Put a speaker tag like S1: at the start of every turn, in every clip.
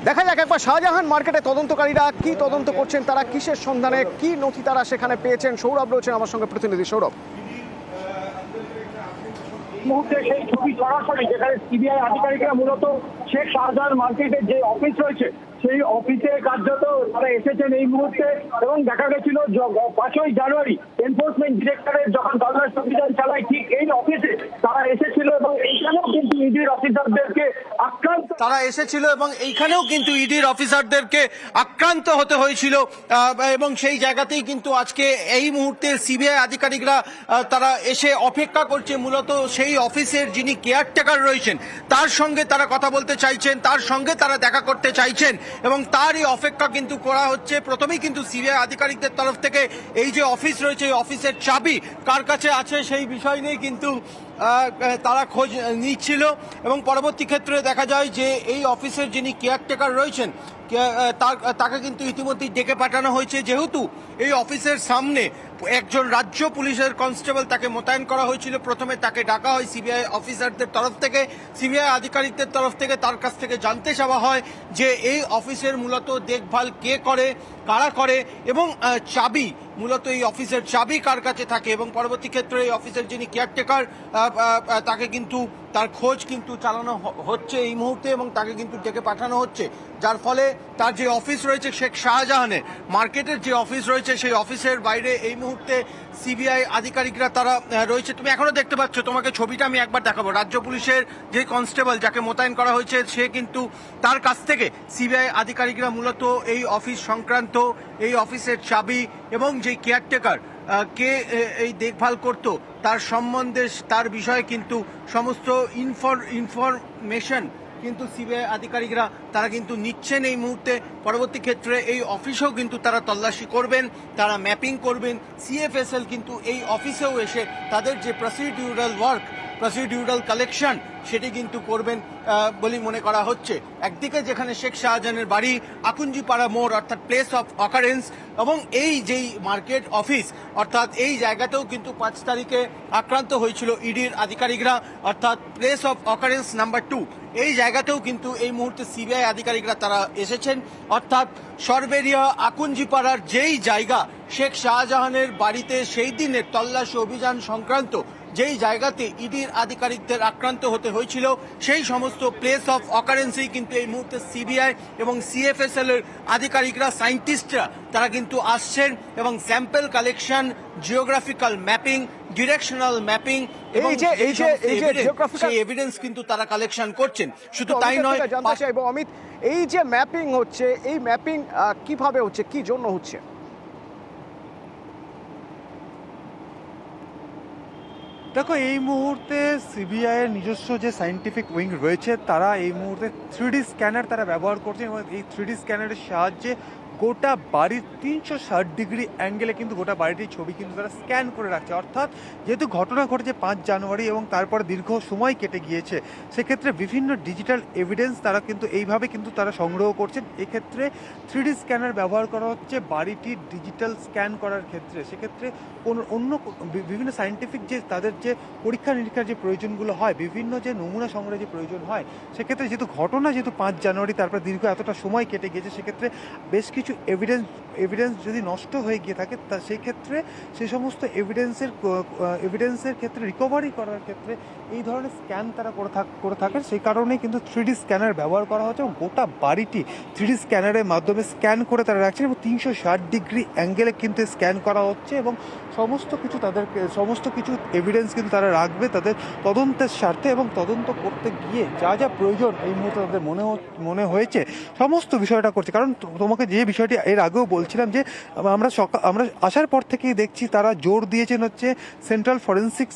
S1: দেখা যাক একবার শাহজাহান মার্কেটে তদন্তকারীরা কি তদন্ত করছেন, তারা কিসের সন্ধানে, কি নথি তারা সেখানে পেয়েছেন। সৌরভ রয়েছেন আমার সঙ্গে, প্রতিনিধি সৌরভ।
S2: মুহূর্তে সেই ছবি সরাসরি যেখানে সিবিআই আধিকারিকরা মূলত শেখ শাহজাহান মার্কেটের যে অফিস রয়েছে সেই অফিসে কার্যত তারা এসেছেন এই মুহূর্তে। এবং দেখা গেছিল 5ই জানুয়ারি এনফোর্সমেন্ট ডিরেক্টরেট যখন তল্লাশি অভিযান চালায় ঠিক এই অফিসে তারা এসেছিল এবং এইখানেও কিন্তু ইডির অফিসারদেরকে
S3: আক্রান্ত হতে হয়েছিল এবং সেই জায়গাতেই কিন্তু আজকে এই মুহূর্তে সিবিআই আধিকারিকরা তারা এসে অপেক্ষা করছে। মূলত সেই অফিসের যিনি কেয়ারটেকার রয়েছেন তার সঙ্গে তারা কথা বলতে চাইছেন, তার সঙ্গে তারা দেখা করতে চাইছেন এবং তারই অপেক্ষা কিন্তু করা হচ্ছে। প্রথমেই কিন্তু সিবিআই আধিকারিকদের তরফ থেকে এই যে অফিস রয়েছে এই অফিসের চাবি কার কাছে আছে সেই বিষয় নিয়ে কিন্তু তারা খোঁজ নিচ্ছিল এবং পরবর্তী ক্ষেত্রে দেখা যায় যে এই অফিসের যিনি কেয়ারটেকার রয়েছেন তাকে কিন্তু ইতিমধ্যেই ডেকে পাঠানো হয়েছে। যেহেতু এই অফিসের সামনে একজন রাজ্য পুলিশের কনস্টেবল তাকে মোতায়েন করা হয়েছিল, প্রথমে তাকে ডাকা হয় সিবিআই অফিসারদের তরফ থেকে, সিবিআই আধিকারিকদের তরফ থেকে তার কাছ থেকে জানতে চাওয়া হয় যে এই অফিসের মূলত দেখভাল কে করে, কারা করে এবং চাবি মূলত এই অফিসের চাবি কার কাছে থাকে। এবং পরবর্তী ক্ষেত্রে এই অফিসের যিনি কেয়ারটেকার তাকে কিন্তু তার খোঁজ কিন্তু চালানো হচ্ছে এই মুহূর্তে এবং তাকে কিন্তু ডেকে পাঠানো হচ্ছে, যার ফলে তার যে অফিস রয়েছে শেখ শাহজাহানের মার্কেটের যে অফিস রয়েছে সেই অফিসের বাইরে এই মুহূর্তে সিবিআই আধিকারিকরা তারা রয়েছে। তুমি এখনো দেখতে পাচ্ছ, তোমাকে ছবিটা আমি একবার দেখাবো। রাজ্য পুলিশের যে কনস্টেবল যাকে মোতায়েন করা হয়েছে সে কিন্তু তার কাছ থেকে সিবিআই আধিকারিকরা মূলত এই অফিস সংক্রান্ত, এই অফিসের চাবি এবং যে কেয়ারটেকার কে এই দেখভাল করত তার সম্বন্ধে, তার বিষয়ে কিন্তু সমস্ত ইনফরমেশন কিন্তু সিবিআই আধিকারিকরা তারা কিন্তু নিচ্ছেন এই মুহূর্তে। পরবর্তী ক্ষেত্রে এই অফিসেও কিন্তু তারা তল্লাশি করবেন, তারা ম্যাপিং করবেন। সিএফএসএল কিন্তু এই অফিসেও এসে তাদের যে প্রসিডিউরাল কালেকশন সেটি কিন্তু করবেন বলে মনে করা হচ্ছে। একদিকে যেখানে শেখ শাহজাহানের বাড়ি আকুঞ্জিপাড়া মোড় অর্থাৎ প্লেস অফ অকারেন্স এবং এই যেই মার্কেট অফিস অর্থাৎ এই জায়গাতেও কিন্তু 5 তারিখে আক্রান্ত হয়েছিল ইডির আধিকারিকরা, অর্থাৎ প্লেস অফ অকারেন্স নাম্বার 2 এই জায়গাতেও কিন্তু এই মুহূর্তে সিবিআই আধিকারিকরা তারা এসেছেন। অর্থাৎ সরবেরিয়া আকুঞ্জিপাড়ার যেই জায়গা শেখ শাহজাহানের বাড়িতে সেই দিনের তল্লাশি অভিযান সংক্রান্ত যেই জায়গাতে ইডির আধিকারিকদের আক্রান্ত হতে হয়েছিল সেই সমস্ত প্লেস অফ অকারেন্সেই কিন্তু এই মুহূর্তে সিবিআই এবং সিএফএসএল এর আধিকারিকরা, সায়েন্টিস্টরা তারা কিন্তু আসছেন এবং sample collection, geographical mapping, directional mapping এবং এই যে এভিডেন্স কিন্তু তারা কালেকশন করছেন। শুধু তাই নয়,
S1: জানতে চাইবো অমিত, এই যে ম্যাপিং হচ্ছে, এই ম্যাপিং কিভাবে হচ্ছে, কি জন্য হচ্ছে?
S4: দেখো, এই মুহূর্তে সিবিআই এর নিজস্ব যে সায়েন্টিফিক উইং রয়েছে তারা এই মুহূর্তে 3D স্ক্যানার তারা ব্যবহার করছে এবং এই 3D স্ক্যানারের সাহায্যে গোটা বাড়ির 360 ডিগ্রি অ্যাঙ্গেলে কিন্তু গোটা বাড়িটির ছবি কিন্তু তারা স্ক্যান করে রাখছে। অর্থাৎ যেহেতু ঘটনা ঘটেছে 5 জানুয়ারি এবং তারপরে দীর্ঘ সময় কেটে গিয়েছে, সেক্ষেত্রে বিভিন্ন ডিজিটাল এভিডেন্স তারা কিন্তু এইভাবে কিন্তু তারা সংগ্রহ করছেন। এক্ষেত্রে 3D স্ক্যানার ব্যবহার করা হচ্ছে বাড়িটির ডিজিটাল স্ক্যান করার ক্ষেত্রে। সেক্ষেত্রে কোনো অন্য বিভিন্ন সায়েন্টিফিক যে তাদের যে পরীক্ষা নিরীক্ষার যে প্রয়োজনগুলো হয়, বিভিন্ন যে নমুনা সংগ্রহের যে প্রয়োজন হয়, সেক্ষেত্রে যেহেতু ঘটনা 5 জানুয়ারি তারপর দীর্ঘ এতটা সময় কেটে গিয়েছে, সেক্ষেত্রে বেশ কিছু এভিডেন্স যদি নষ্ট হয়ে গিয়ে থাকে তা সেই ক্ষেত্রে সেই সমস্ত এভিডেন্সের ক্ষেত্রে রিকভারি করার ক্ষেত্রে এই ধরনের স্ক্যান তারা করে থাকেন। সেই কারণে কিন্তু 3D স্ক্যানার ব্যবহার করা হচ্ছে এবং গোটা বাড়িটি 3D স্ক্যানারের মাধ্যমে স্ক্যান করে তারা রাখছেন এবং 360 ডিগ্রি অ্যাঙ্গেলে কিন্তু স্ক্যান করা হচ্ছে এবং সমস্ত কিছু এভিডেন্স কিন্তু তারা রাখবে তাদের তদন্তের স্বার্থে এবং তদন্ত করতে গিয়ে যা যা প্রয়োজন এই মুহূর্তে তাদের মনে হয়েছে সমস্ত বিষয়টা করছে। কারণ তোমাকে যে বিষয়টি এর আগেও বলছিলাম যে আমরা আসার পর থেকেই দেখছি তারা জোর দিয়েছেন হচ্ছে সেন্ট্রাল ফরেন্সিক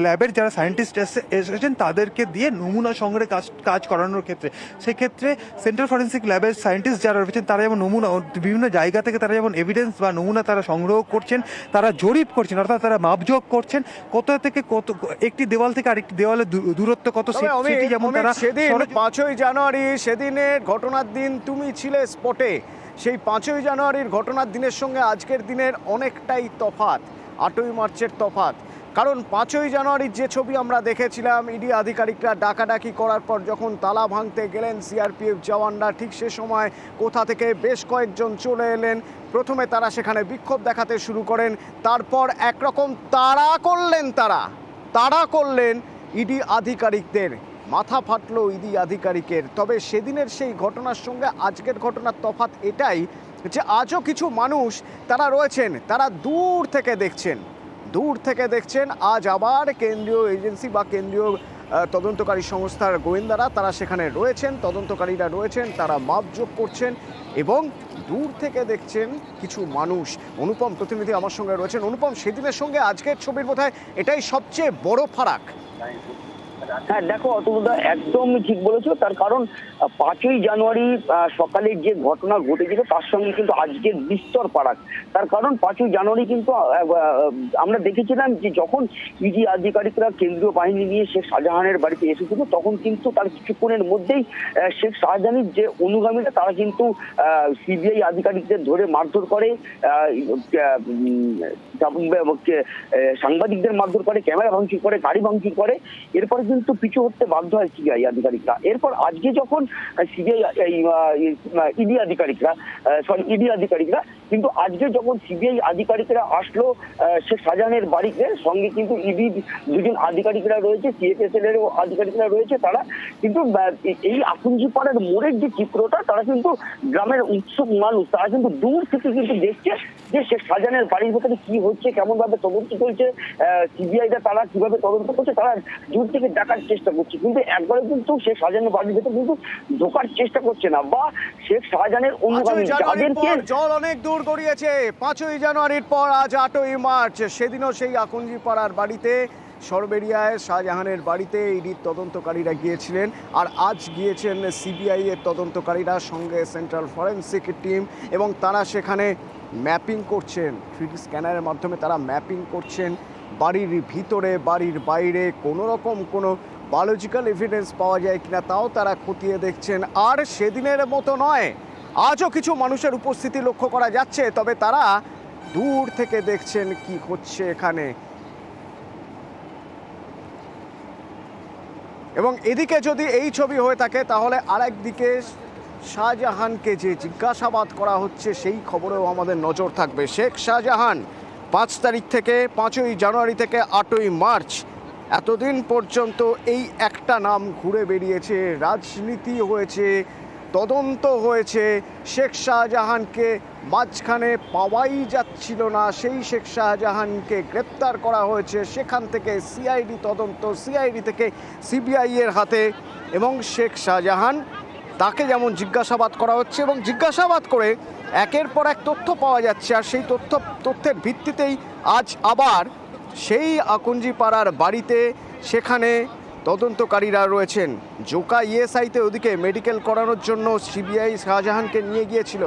S4: ল্যাবের যারা সায়েন্টিস্ট এসেছেন তাদেরকে দিয়ে নমুনা সংগ্রহে কাজ করানোর ক্ষেত্রে। সেক্ষেত্রে সেন্ট্রাল ফরেন্সিক ল্যাবের সায়েন্টিস্ট যারা রয়েছেন তারা যেমন নমুনা বিভিন্ন জায়গা থেকে তারা যেমন এভিডেন্স বা নমুনা তারা সংগ্রহ করছেন, তারা জরিপ করছেন, অর্থাৎ তারা মাপজোক করছেন কোথা থেকে কত একটি দেওয়াল থেকে আরেকটি দেওয়ালের দূরত্ব কত, সেটি যেমন তারা।
S1: সেদিন 5ই জানুয়ারি সেদিনের ঘটনার দিন তুমি ছিলে স্পটে, সেই 5ই জানুয়ারির ঘটনার দিনের সঙ্গে আজকের দিনের অনেকটাই তফাৎ, 8ই মার্চের তফাৎ। কারণ 5ই জানুয়ারির যে ছবি আমরা দেখেছিলাম, ইডি আধিকারিকরা ডাকাডাকি করার পর যখন তালা ভাঙতে গেলেন সিআরপিএফ জওয়ানরা, ঠিক সে সময় কোথা থেকে বেশ কয়েকজন চলে এলেন। প্রথমে তারা সেখানে বিক্ষোভ দেখাতে শুরু করেন, তারপর একরকম তাড়া করলেন ইডি আধিকারিকদের। মাথা ফাটলো ইডি আধিকারিকের। তবে সেদিনের সেই ঘটনার সঙ্গে আজকের ঘটনার তফাৎ এটাই যে আজও কিছু মানুষ তারা রয়েছেন, তারা দূর থেকে দেখছেন। আজ আবার কেন্দ্রীয় এজেন্সি বা কেন্দ্রীয় তদন্তকারী সংস্থার গোয়েন্দারা তারা সেখানে রয়েছেন, তদন্তকারীরা রয়েছেন, তারা মাপজোক করছেন এবং দূর থেকে দেখছেন কিছু মানুষ। অনুপম প্রতিনিধি আমার সঙ্গে রয়েছেন। অনুপম, সেদিনের সঙ্গে আজকের ছবির বোধহয় এটাই সবচেয়ে বড় ফারাক।
S5: হ্যাঁ দেখো অতুলদা, একদম ঠিক বলেছো। তার কারণ 5ই জানুয়ারি সকালে যে ঘটনা ঘটেছিল তার সঙ্গে কিন্তু আজকের বিস্তর ফারাক। তার কারণ 5ই জানুয়ারি কিন্তু আমরা দেখেছিলাম যে যখন ইডি আধিকারিকরা কেন্দ্রীয় বাহিনী নিয়ে শেখ শাহজাহানের বাড়িতে এসেছিল, তখন কিন্তু তার কিছুক্ষণের মধ্যেই শেখ শাহজাহানের যে অনুগামীরা তারা কিন্তু সিবিআই আধিকারিকদের ধরে মারধর করে, সাংবাদিকদের মারধর করে, ক্যামেরা ভাঙচুর করে, গাড়ি ভাঙচুর করে। এরপরে কিন্তু পিছু হতে বাধ্য হয় সিবিআই আধিকারিকরা। এরপর আজকে যখন ইডি আধিকারিকরা কিন্তু আজকে যখন সিবিআই আধিকারিকরা আসলো শেখ শাহজাহানের বাড়িতে, সঙ্গে কিন্তু ইডি দুজন আধিকারিকরা রয়েছে, সিএফএসএল এরও আধিকারিকরা রয়েছে। তারা কিন্তু এই আকুঞ্জিপাড়ার মোড়ের যে চিত্রটা, তারা কিন্তু গ্রামের উৎসুক মানুষ, তারা কিন্তু দূর থেকে কিন্তু দেখছে যে শেখ শাহজাহানের বাড়ির ভেতরে কি হচ্ছে, কেমন ভাবে তদন্ত চলছে, সিবিআইটা তারা কিভাবে তদন্ত করছে, তারা দূর থেকে দেখার চেষ্টা করছে। কিন্তু একবারে কিন্তু শেখ শাহজাহানের বাড়ির ভেতরে কিন্তু ঢোকার চেষ্টা করছে না, বা শেখ শাহজাহানের অনুগামী যাদেরকে
S1: জল অনেক দূর গড়িয়েছে। 5ই জানুয়ারির পর আজ 8ই মার্চ, সেদিনও সেই আকুঞ্জিপাড়ার বাড়িতে সরবেরিয়ায় শাহজাহানের বাড়িতে ইডির তদন্তকারীরা গিয়েছিলেন, আর আজ গিয়েছেন সিবিআই এর তদন্তকারীরা, সঙ্গে সেন্ট্রাল ফরেন্সিক টিম, এবং তারা সেখানে ম্যাপিং করছেন। 3D স্ক্যানারের মাধ্যমে তারা ম্যাপিং করছেন বাড়ির ভিতরে, বাড়ির বাইরে কোনো রকম কোনো বায়োলজিক্যাল এভিডেন্স পাওয়া যায় কিনা তাও তারা খতিয়ে দেখছেন। আর সেদিনের মতো নয়, আজও কিছু মানুষের উপস্থিতি লক্ষ্য করা যাচ্ছে, তবে তারা দূর থেকে দেখছেন কি হচ্ছে এখানে। এবং এদিকে যদি এই ছবি হয়ে থাকে, তাহলে আরেকদিকে শাহজাহানকে যে জিজ্ঞাসাবাদ করা হচ্ছে সেই খবরেও আমাদের নজর থাকবে। শেখ শাহজাহান 5 তারিখ থেকে 5ই জানুয়ারি থেকে 8ই মার্চ এতদিন পর্যন্ত এই একটা নাম ঘুরে বেরিয়েছে, রাজনীতি হয়েছে, তদন্ত হয়েছে। শেখ শাহজাহানকে মাঝখানে পাওয়াই যাচ্ছিল না, সেই শেখ শাহজাহানকে গ্রেপ্তার করা হয়েছে, সেখান থেকে সিআইডি তদন্ত, সিআইডি থেকে সিবিআই এর হাতে, এবং শেখ শাহজাহান তাকে যেমন জিজ্ঞাসাবাদ করা হচ্ছে এবং জিজ্ঞাসাবাদ করে একের পর এক তথ্য পাওয়া যাচ্ছে। আর সেই তথ্যের ভিত্তিতেই আজ আবার সেই আকুঞ্জিপাড়ার বাড়িতে সেখানে তদন্তকারীরা রয়েছেন। জোকা ইএসআইতে ওদিকে মেডিকেল করানোর জন্য সিবিআই শাহজাহানকে নিয়ে গিয়েছিল,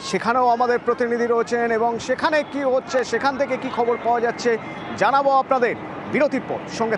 S1: সেখানেও আমাদের প্রতিনিধি রয়েছেন, এবং সেখানে কি হচ্ছে, সেখান থেকে কি খবর পাওয়া যাচ্ছে জানাবো আপনাদের বিরতির পর। সঙ্গে